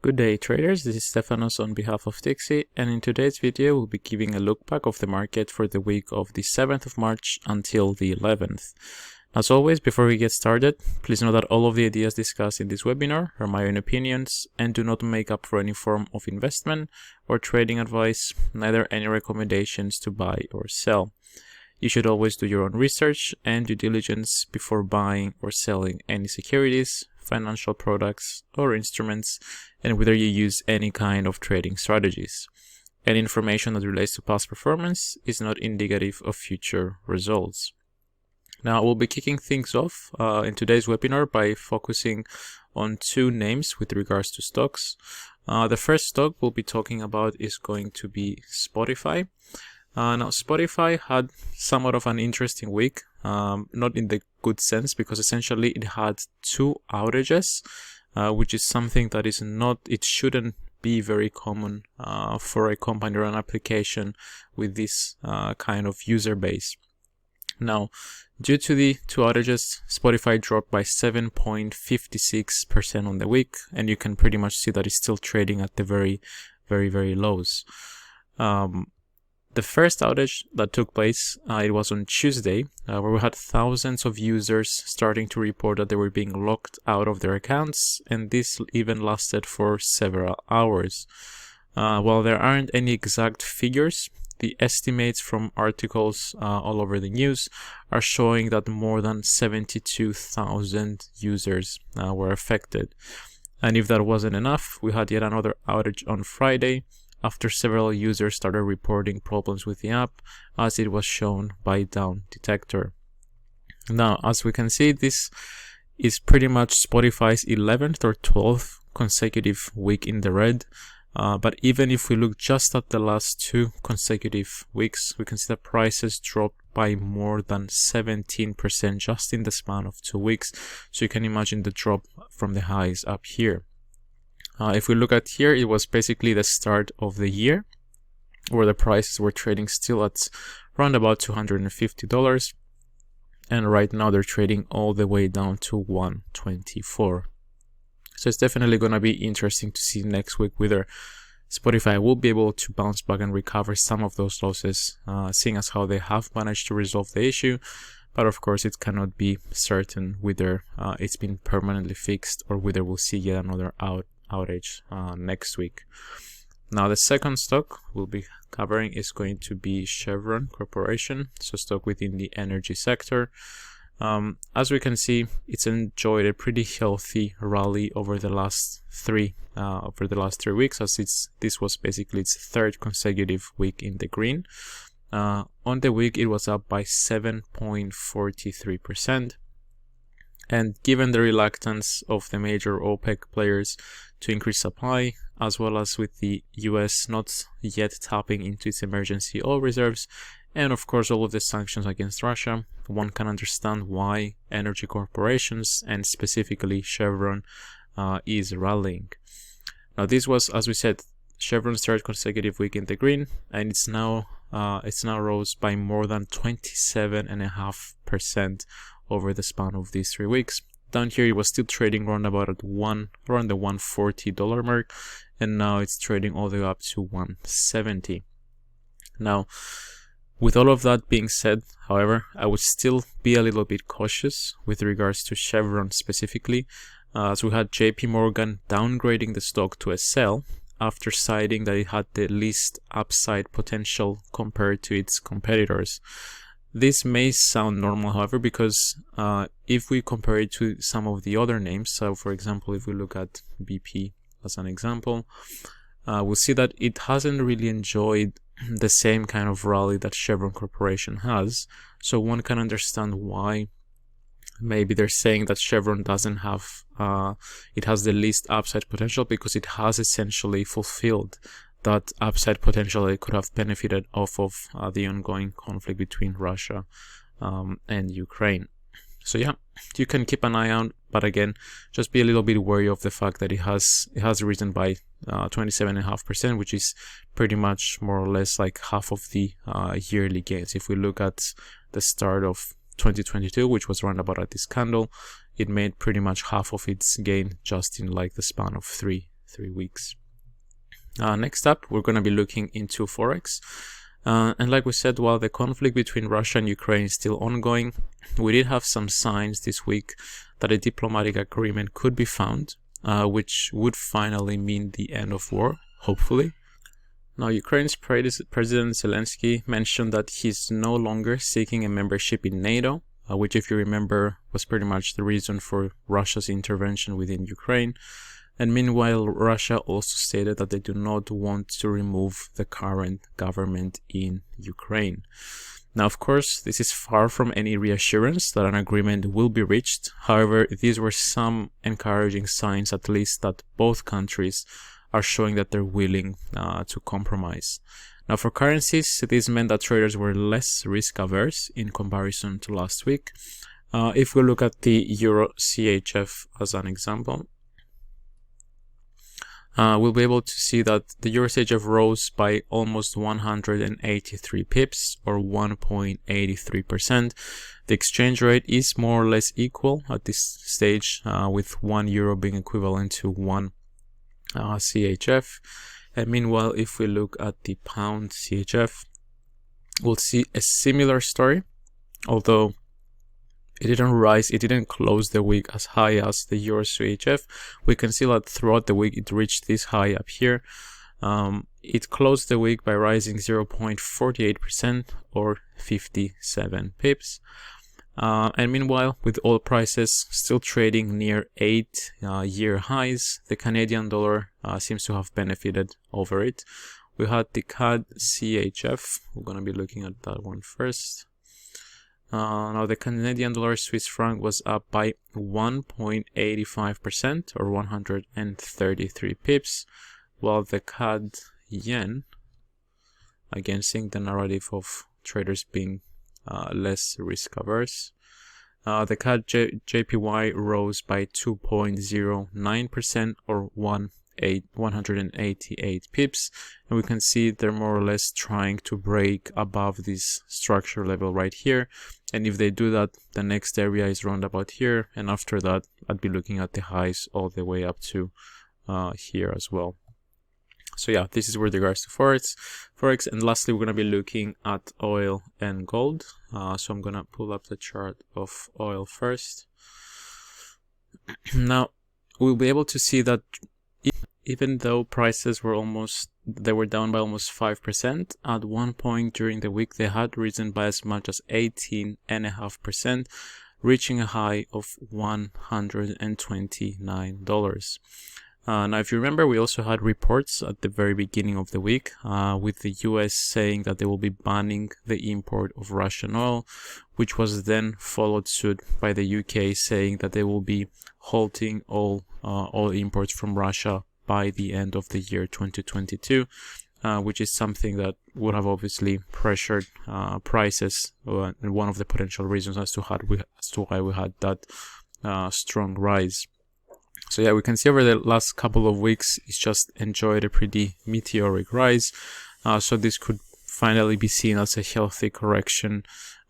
Good day traders, this is Stefanos on behalf of Tixee, and in today's video we'll be giving a look back of the market for the week of the 7th of March until the 11th. As always, before we get started, please know that all of the ideas discussed in this webinar are my own opinions and do not make up for any form of investment or trading advice, neither any recommendations to buy or sell. You should always do your own research and due diligence before buying or selling any securities, financial products, or instruments, and whether you use any kind of trading strategies. Any information that relates to past performance is not indicative of future results. Now, we'll be kicking things off in today's webinar by focusing on two names with regards to stocks. The first stock we'll be talking about is going to be Spotify. Now, Spotify had somewhat of an interesting week, not in the good sense, because essentially it had two outages, which is something that is not, it shouldn't be very common for a company or an application with this kind of user base. Now, due to the two outages, Spotify dropped by 7.56% on the week, and you can pretty much see that it's still trading at the very lows. The first outage that took place, it was on Tuesday, where we had thousands of users starting to report that they were being locked out of their accounts, and this even lasted for several hours. While there aren't any exact figures, the estimates from articles all over the news are showing that more than 72,000 users were affected. And if that wasn't enough, we had yet another outage on Friday, after several users started reporting problems with the app, as it was shown by Down Detector. Now, as we can see, this is pretty much Spotify's 11th or 12th consecutive week in the red. But even if we look just at the last two consecutive weeks, we can see that prices dropped by more than 17% just in the span of 2 weeks. So you can imagine the drop from the highs up here. If we look at here, it was basically the start of the year where the prices were trading still at around about $250, and right now they're trading all the way down to $124. So it's definitely going to be interesting to see next week whether Spotify will be able to bounce back and recover some of those losses, seeing as how they have managed to resolve the issue. But of course, it cannot be certain whether it's been permanently fixed or whether we'll see yet another outage next week. Now, the second stock we'll be covering is going to be Chevron Corporation, so stock within the energy sector. As we can see, it's enjoyed a pretty healthy rally over the last three weeks, as this was basically its third consecutive week in the green. On the week, it was up by 7.43%. And given the reluctance of the major OPEC players to increase supply, as well as with the US not yet tapping into its emergency oil reserves, and of course all of the sanctions against Russia, one can understand why energy corporations, and specifically Chevron, is rallying. Now, this was, as we said, Chevron's third consecutive week in the green, and it's now rose by more than 27.5% over the span of these 3 weeks. Down here, it was still trading around the $140 mark, and now it's trading all the way up to $170. Now, with all of that being said, however, I would still be a little bit cautious with regards to Chevron specifically, as we had JP Morgan downgrading the stock to a sell after citing that it had the least upside potential compared to its competitors. This may sound normal, however, because if we compare it to some of the other names, so for example, if we look at BP as an example, we'll see that it hasn't really enjoyed the same kind of rally that Chevron Corporation has. So one can understand why maybe they're saying that Chevron doesn't have, it has the least upside potential, because it has essentially fulfilled that upside potential it could have benefited off of the ongoing conflict between Russia and Ukraine. So yeah, you can keep an eye out, but again, just be a little bit wary of the fact that it has risen by 27.5%, which is pretty much more or less like half of the yearly gains. If we look at the start of 2022, which was around about at this candle, it made pretty much half of its gain just in like the span of three 3 weeks. Next up, we're going to be looking into Forex. And like we said, while the conflict between Russia and Ukraine is still ongoing, we did have some signs this week that a diplomatic agreement could be found, which would finally mean the end of war, hopefully. Now, Ukraine's President Zelensky mentioned that he's no longer seeking a membership in NATO, which, if you remember, was pretty much the reason for Russia's intervention within Ukraine. And meanwhile, Russia also stated that they do not want to remove the current government in Ukraine. Now, of course, this is far from any reassurance that an agreement will be reached. However, these were some encouraging signs, at least, that both countries are showing that they're willing to compromise. Now, for currencies, this meant that traders were less risk averse in comparison to last week. If we look at the EURCHF as an example, we'll be able to see that the EURCHF rose by almost 183 pips, or 1.83%. The exchange rate is more or less equal at this stage, with €1 being equivalent to 1 CHF. And meanwhile, if we look at the pound CHF, we'll see a similar story, although it didn't rise, it didn't close the week as high as the Euro CHF. We can see that throughout the week it reached this high up here. It closed the week by rising 0.48%, or 57 pips. And meanwhile, with oil prices still trading near 8-year highs, the Canadian dollar seems to have benefited over it. We had the CADCHF. We're going to be looking at that one first. Now, the Canadian dollar Swiss franc was up by 1.85%, or 133 pips, while the CAD yen, again seeing the narrative of traders being less risk averse. The CAD JPY rose by 2.09%, or 188 pips, and we can see they're more or less trying to break above this structure level right here. And if they do that, the next area is round about here, and after that I'd be looking at the highs all the way up to here as well. So yeah, this is with regards to Forex. And lastly, we're going to be looking at oil and gold. So I'm going to pull up the chart of oil first. Now, we'll be able to see that even though prices were down by almost 5%, at one point during the week they had risen by as much as 18.5%, reaching a high of $129. Now, if you remember, we also had reports at the very beginning of the week with the US saying that they will be banning the import of Russian oil, which was then followed suit by the UK saying that they will be halting all oil imports from Russia by the end of the year 2022, which is something that would have obviously pressured prices, and one of the potential reasons as to why we had that strong rise. So yeah, we can see over the last couple of weeks it's just enjoyed a pretty meteoric rise. So this could finally be seen as a healthy correction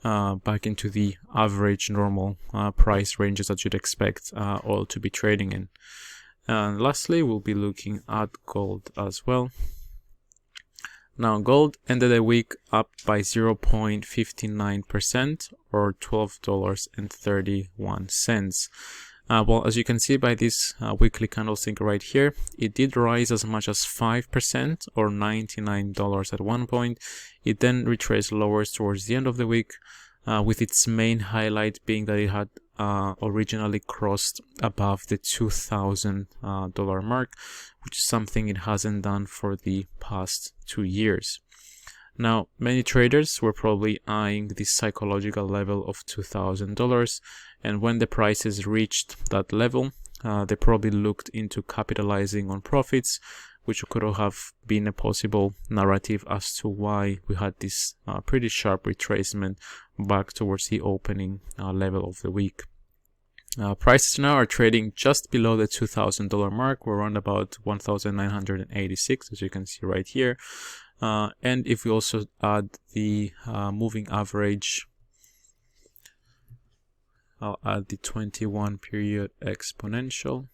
back into the average normal price ranges that you'd expect oil to be trading in. And lastly, we'll be looking at gold as well. Now, gold ended the week up by 0.59%, or $12.31. Well, as you can see by this weekly candlestick right here, it did rise as much as 5%, or $99 at one point. It then retraced lower towards the end of the week, with its main highlight being that it had originally crossed above the $2,000 mark, which is something it hasn't done for the past 2 years. Now, many traders were probably eyeing the psychological level of $2,000, and when the prices reached that level, they probably looked into capitalizing on profits, which could have been a possible narrative as to why we had this pretty sharp retracement back towards the opening level of the week. Prices now are trading just below the $2,000 mark. We're around about 1,986, as you can see right here. And if we also add the moving average, I'll add the 21 period exponential.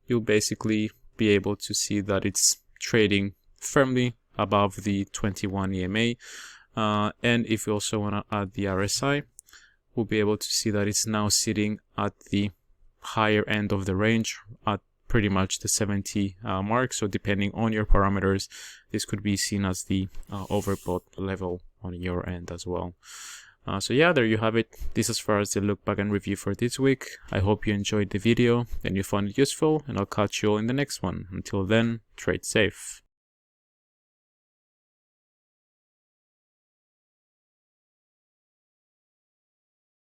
you'll basically be able to see that it's trading firmly above the 21 EMA. And if you also want to add the RSI, we'll be able to see that it's now sitting at the higher end of the range at pretty much the 70 mark. So depending on your parameters, this could be seen as the overbought level on your end as well. So yeah, there you have it. This as far as the look back and review for this week. I hope you enjoyed the video and you found it useful, and I'll catch you all in the next one. Until then, trade safe.